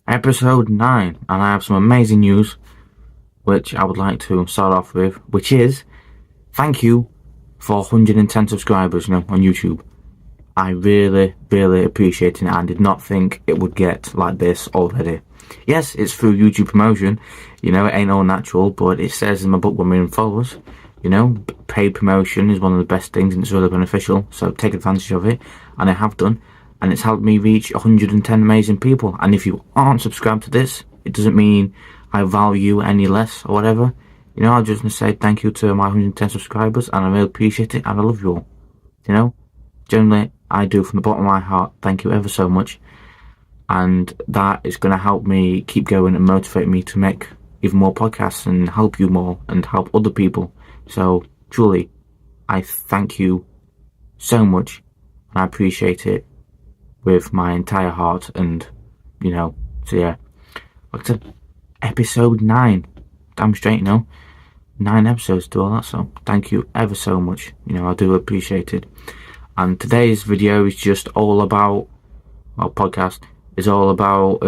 episode 9, and I have some amazing news which I would like to start off with, which is thank you for 110 subscribers, on YouTube. I really, really appreciate it, and I did not think it would get like this already. Yes, it's through YouTube promotion, it ain't all natural, but it says in my book 1 million followers. Paid promotion is one of the best things and it's really beneficial, so take advantage of it, and I have done, and it's helped me reach 110 amazing people. And if you aren't subscribed to this, it doesn't mean I value you any less or whatever. I just want to say thank you to my 110 subscribers, and I really appreciate it, and I love you all. Generally, I do from the bottom of my heart. Thank you ever so much, and that is going to help me keep going and motivate me to make even more podcasts and help you more and help other people. So truly, I thank you so much, and I appreciate it with my entire heart. And so yeah, like I said, episode 9, damn straight, 9 episodes to do all that, so thank you ever so much. I do appreciate it. And today's video is just all about, podcast is all about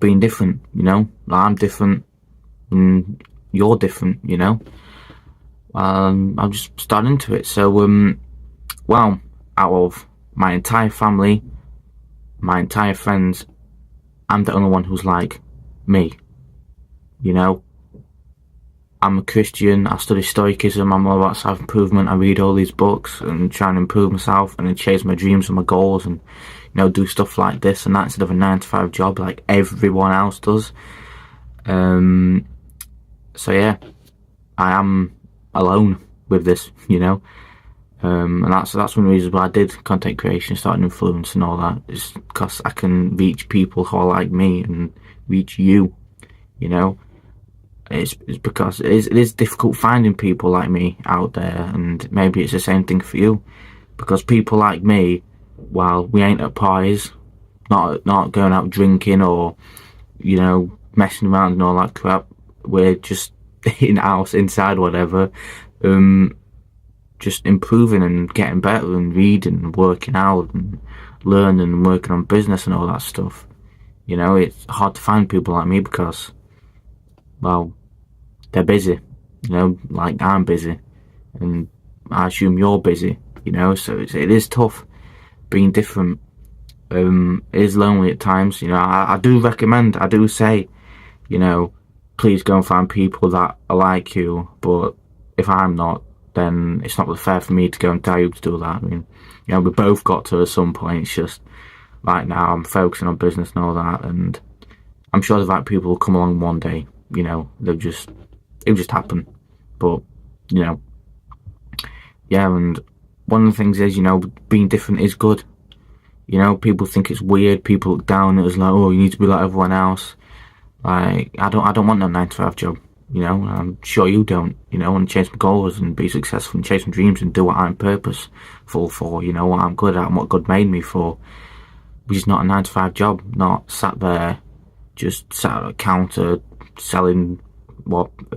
being different. I'm different and you're different. I'll just start into it. So out of my entire family, my entire friends, I'm the only one who's like me. I'm a Christian, I study Stoicism, I'm all about self-improvement, I read all these books and try and improve myself and chase my dreams and my goals and, do stuff like this and that instead of a 9-to-5 job like everyone else does. So yeah, I am alone with this, and that's one of the reasons why I did content creation, starting influence and all that, is because I can reach people who are like me and reach you. It's because it is difficult finding people like me out there, and maybe it's the same thing for you, because people like me, while we ain't at parties, not going out drinking or messing around and all that crap, we're just in the house, inside, whatever, just improving and getting better and reading and working out and learning and working on business and all that stuff. It's hard to find people like me because, well, they're busy, like I'm busy, and I assume you're busy, so it is tough being different. It is lonely at times, I do recommend, I do say, please go and find people that are like you, but if I'm not, then it's not really fair for me to go and tell you to do that. I mean, we both got to at some point. It's just right now I'm focusing on business and all that, and I'm sure the right people will come along one day. It'll just happen. But yeah, and one of the things is, being different is good. People think it's weird, people look down at us like, oh, you need to be like everyone else. Like, I don't want no 9-to-5 job. I'm sure you don't. I want to chase my goals and be successful and chase my dreams and do what I'm purposeful for, what I'm good at and what God made me for, which is not a 9-to-5 job, not sat there, just sat at a counter selling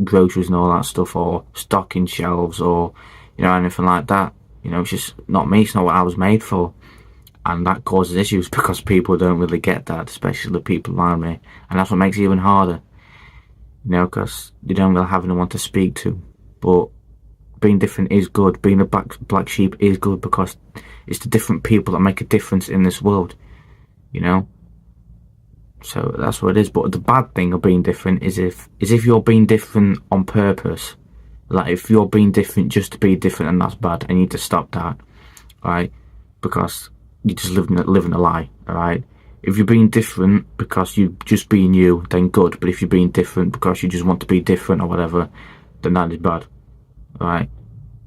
groceries and all that stuff, or stocking shelves, or anything like that. It's just not me. It's not what I was made for, and that causes issues because people don't really get that, especially the people around me, and that's what makes it even harder. Because you don't really have anyone to speak to. But being different is good. Being a black sheep is good because it's the different people that make a difference in this world. So that's what it is. But the bad thing of being different is if you're being different on purpose. Like, if you're being different just to be different, and that's bad, and you need to stop that, right? Because you're just living a lie, alright? If you're being different because you're just being you, then good. But if you're being different because you just want to be different or whatever, then that is bad, alright?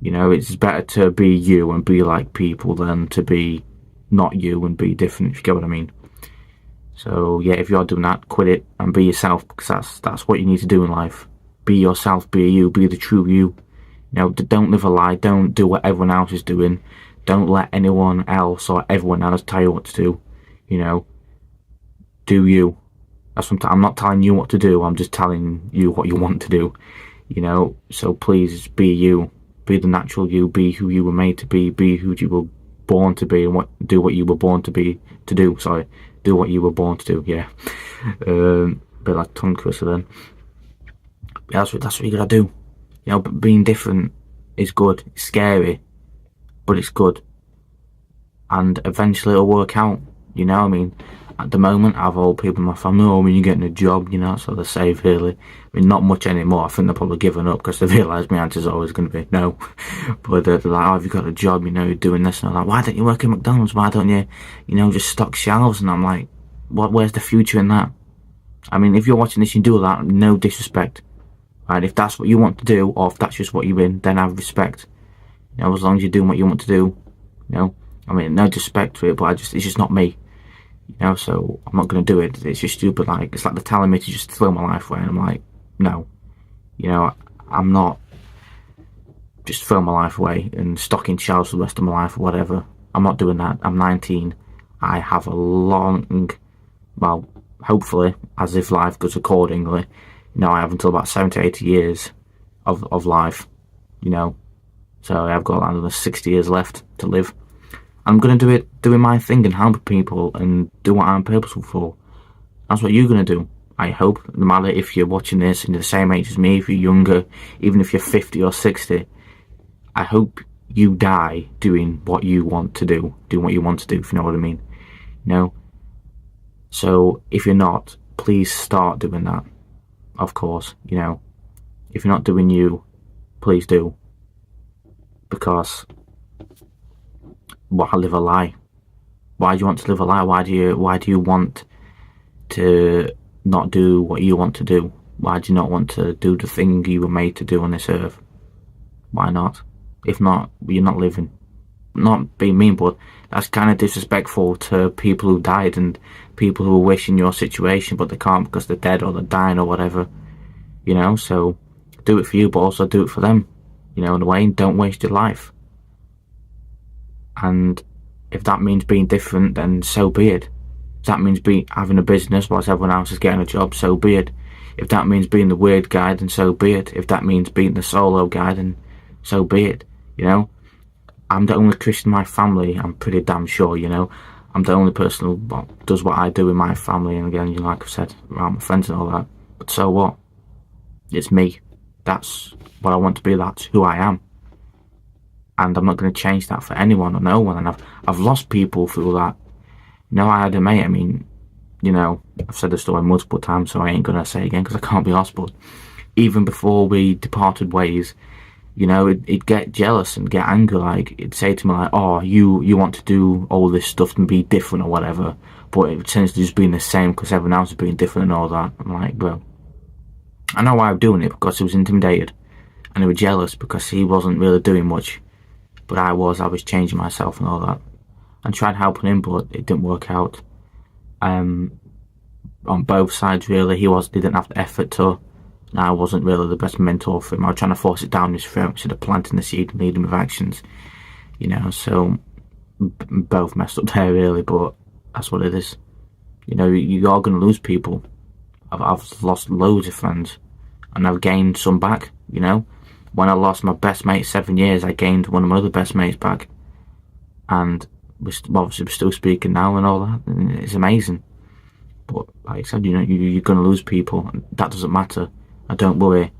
It's better to be you and be like people than to be not you and be different, if you get what I mean. So yeah, if you're doing that, quit it and be yourself, because that's what you need to do in life. Be yourself, be you, be the true you. Don't live a lie, don't do what everyone else is doing. Don't let anyone else or everyone else tell you what to do. Do you. I'm not telling you what to do, I'm just telling you what you want to do. So please be you. Be the natural you, be who you were made to be who you were born to be and do what you were born to be to do. Sorry, do what you were born to do. Yeah, bit like tongue twister then. Yeah, that's what you gotta do. You know, but being different is good. It's scary, but it's good, and eventually it'll work out. You know, I mean, at the moment, I have all people in my family, oh, when you're getting a job, you know, so they say, really. I mean, not much anymore. I think they're probably giving up because they realise my answer's always going to be no. But they're like, oh, have you got a job, you know, you're doing this? And I'm like, why don't you work at McDonald's? Why don't you, you know, just stock shelves? And I'm like, where's the future in that? I mean, if you're watching this, you do that, no disrespect. Right? If that's what you want to do, or if that's just what you're in, then I have respect. You know, as long as you're doing what you want to do, you know. I mean, no disrespect to it, but it's just not me. You know, so I'm not going to do it. It's just stupid. Like, it's like they're telling me to just throw my life away, and I'm like, no. You know, I'm not just throwing my life away and stocking shelves for the rest of my life or whatever. I'm not doing that. I'm 19. I have a long, well, hopefully, as if life goes accordingly, you know, I have until about 70, 80 years of life, you know. So I've got another 60 years left to live. I'm going to do it, doing my thing and help people and do what I'm purposeful for. That's what you're going to do, I hope. No matter if you're watching this and you're the same age as me, if you're younger, even if you're 50 or 60, I hope you die doing what you want to do, doing what you want to do, if you know what I mean. You know? So if you're not, please start doing that, of course, you know. If you're not doing you, please do. Because why live a lie? Why do you want to live a lie? Why do you want to not do what you want to do? Why do you not want to do the thing you were made to do on this earth? Why not? If not, you're not living. Not being mean, but that's kind of disrespectful to people who died and people who wish in your situation, but they can't because they're dead or they're dying or whatever. You know, so do it for you, but also do it for them. You know, in a way, don't waste your life. And if that means being different, then so be it. If that means having a business whilst everyone else is getting a job, so be it. If that means being the weird guy, then so be it. If that means being the solo guy, then so be it. You know, I'm the only Christian in my family, I'm pretty damn sure, you know. I'm the only person who does what I do in my family, and again, you know, like I've said, around my friends and all that. But so what? It's me. That's what I want to be, that's who I am. And I'm not going to change that for anyone or no one. And I've lost people through that. You know, I had a mate, I mean, you know, I've said the story multiple times, so I ain't going to say it again because I can't be arsed, but even before we departed ways, you know, it'd get jealous and get angry, like, it'd say to me, like, oh, you want to do all this stuff and be different or whatever, but it tends to just being the same because everyone else is being different and all that. I'm like, bro, I know why I'm doing it, because he was intimidated, and they were jealous because he wasn't really doing much, but I was changing myself and all that, and tried helping him, but it didn't work out. On both sides, really, he didn't have the effort to, and I wasn't really the best mentor for him. I was trying to force it down his throat instead of planting the seed and leading with actions, you know, so both messed up there, really, but that's what it is. You know, you are going to lose people. I've lost loads of friends, and I've gained some back, you know. When I lost my best mate 7 years, I gained one of my other best mates back, and we're still speaking now and all that, and it's amazing. But like I said, you know, you're going to lose people, and that doesn't matter. And don't worry,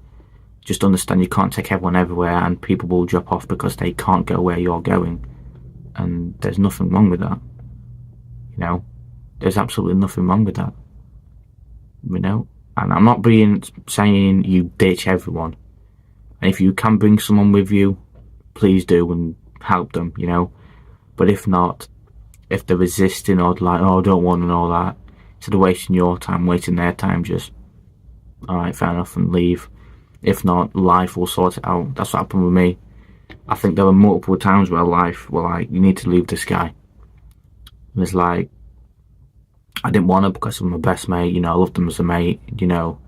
just understand you can't take everyone everywhere, and people will drop off because they can't go where you're going, and there's nothing wrong with that. You know, there's absolutely nothing wrong with that. You know, and I'm not saying you ditch everyone. And if you can bring someone with you, please do and help them, you know. But if not, if they're resisting or like, oh, I don't want and all that, instead of wasting your time, wasting their time, just, alright, fair enough, and leave. If not, life will sort it out. That's what happened with me. I think there were multiple times where life were like, you need to leave this guy. And it's like, I didn't want to because of my best mate, you know, I loved him as a mate, you know,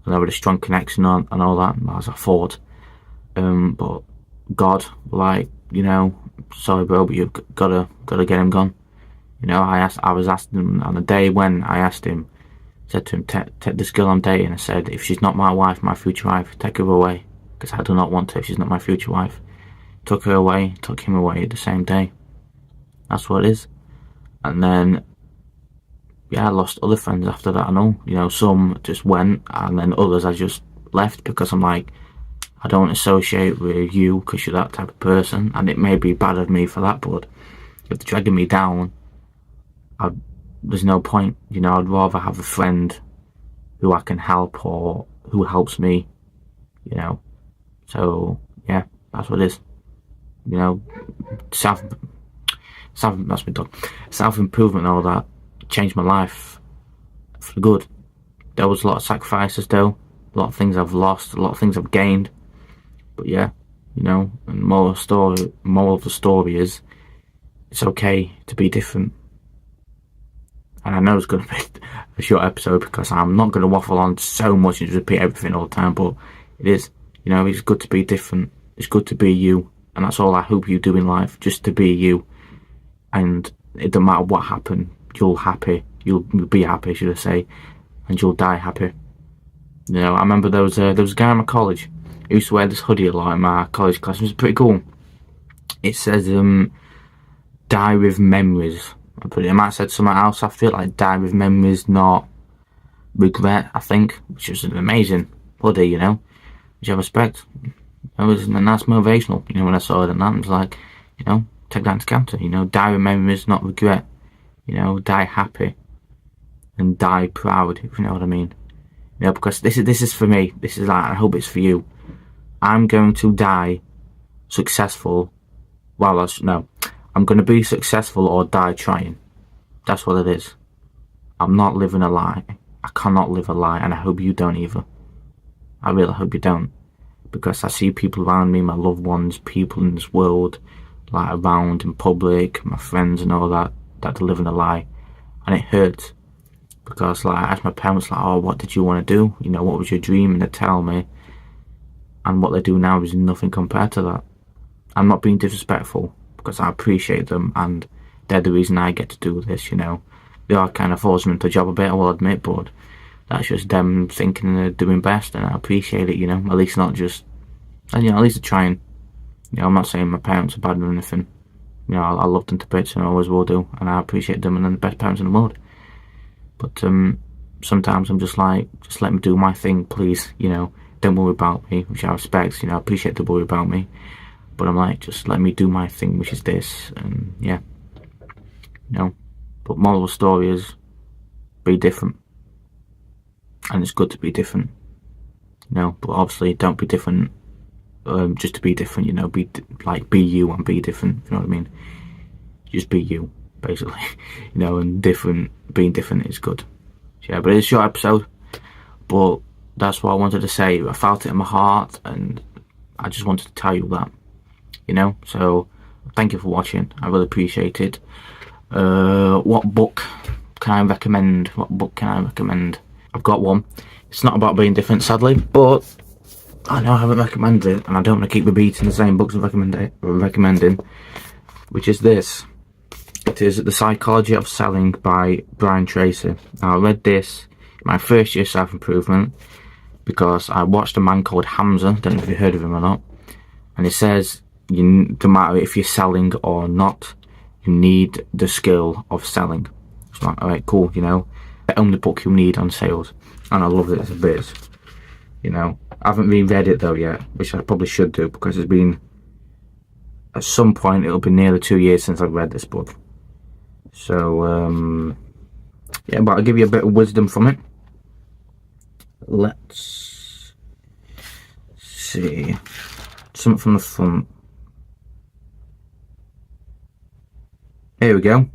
and I had a strong connection on and all that, as I thought. But God, like, you know, sorry bro, but you've gotta get him gone. You know, I was asking him on the day when I asked him, said to him, take this girl I'm dating. I said, if she's not my wife, my future wife, take her away, because I do not want her if she's not my future wife. Took her away, took him away the same day. That's what it is. And then, yeah, I lost other friends after that. I know, some just went, and then others I just left because I'm like, I don't associate with you because you're that type of person. And it may be bad of me for that, but if they're dragging me down, there's no point. I'd rather have a friend who I can help or who helps me. So yeah, that's what it is. Self that's been done. Self improvement and all that changed my life for good. There was a lot of sacrifices though, a lot of things I've lost, a lot of things I've gained. But yeah, and moral of the story is it's okay to be different. And I know it's going to be a short episode because I'm not going to waffle on so much and just repeat everything all the time, but it is, it's good to be different. It's good to be you. And that's all I hope you do in life, just to be you. And it doesn't matter what happened, you'll be happy, should I say, and you'll die happy. I remember there was a guy in my college who used to wear this hoodie a lot in my college class. It was pretty cool. It says, die with memories. But it might have said something else after it, like die with memories, not regret, I think, which is an amazing hoodie, which I respect. It was nice motivational, when I saw it, and that was like, take that into account. Die with memories, not regret. Die happy and die proud, if you know what I mean. Because this is for me. This is like, I hope it's for you. I'm going to die successful. I'm going to be successful or die trying. That's what it is. I'm not living a lie. I cannot live a lie, and I hope you don't either. I really hope you don't. Because I see people around me, my loved ones, people in this world, like around in public, my friends and all that they're living a lie. And it hurts. Because I asked my parents, oh, what did you want to do? What was your dream? And they tell me. And what they do now is nothing compared to that. I'm not being disrespectful, because I appreciate them, and they're the reason I get to do this, They are kind of forcing me into a job a bit, I will admit, but that's just them thinking they're doing best, and I appreciate it, At least not just, and at least they're trying. I'm not saying my parents are bad or anything. I love them to bits and I always will do, and I appreciate them, and they're the best parents in the world. But sometimes I'm just like, just let me do my thing, please, Don't worry about me, which I respect, I appreciate the worry about me. But I'm like, just let me do my thing, which is this, and yeah. But moral of the story is, be different. And it's good to be different. But obviously don't be different just to be different, be you and be different, if you know what I mean. Just be you, basically. And being different is good. So, yeah, but it's a short episode. But that's what I wanted to say. I felt it in my heart, and I just wanted to tell you that. So thank you for watching. I really appreciate it. What book can I recommend? I've got one. It's not about being different, sadly, but I know I haven't recommended it, and I don't want to keep repeating the same books I'm recommending, which is this. It is The Psychology of Selling by Brian Tracy. Now, I read this in my first year of self-improvement because I watched a man called Hamza, don't know if you heard of him or not, and it says, no matter if you're selling or not, you need the skill of selling. It's like, alright, cool, the only book you need on sales. And I love it as a bit. I haven't reread it though yet, which I probably should do, because it's been, at some point, it'll be nearly 2 years since I've read this book. So, yeah, but I'll give you a bit of wisdom from it. Let's see. Something from the front. Here we go.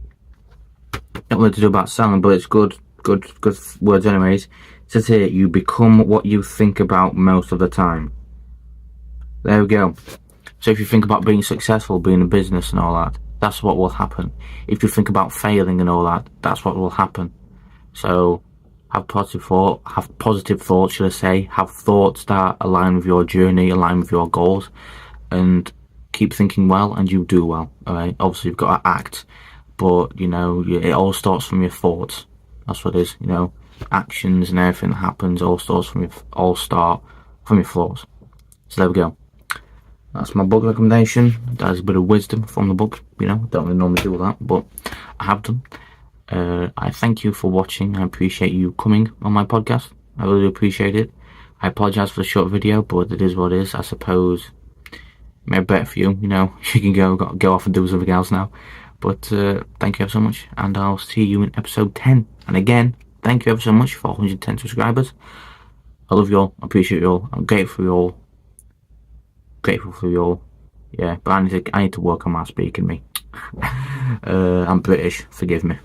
Not really to do about selling, but it's good words anyways. It says here, you become what you think about most of the time. There we go. So if you think about being successful, being in business and all that, that's what will happen. If you think about failing and all that, that's what will happen. So have positive thoughts, should I say. Have thoughts that align with your journey, align with your goals, and keep thinking well, and you do well. Alright, obviously you've got to act, but it all starts from your thoughts. That's what it is. Actions and everything that happens all start from your thoughts. So there we go. that's my book recommendation. That's a bit of wisdom from the book. You know, don't really normally do that, but I have done. I thank you for watching. I appreciate you coming on my podcast. I really appreciate it. I apologise for the short video, but it is what it is. I suppose maybe better for you. You know, you can go off and do something else now. But thank you ever so much, and I'll see you in episode 10. And again, thank you ever so much for 110 subscribers. I love you all. I appreciate you all. I'm grateful for you all. Grateful for you all. Yeah, but I need to work on my speaking, me. I'm British. Forgive me.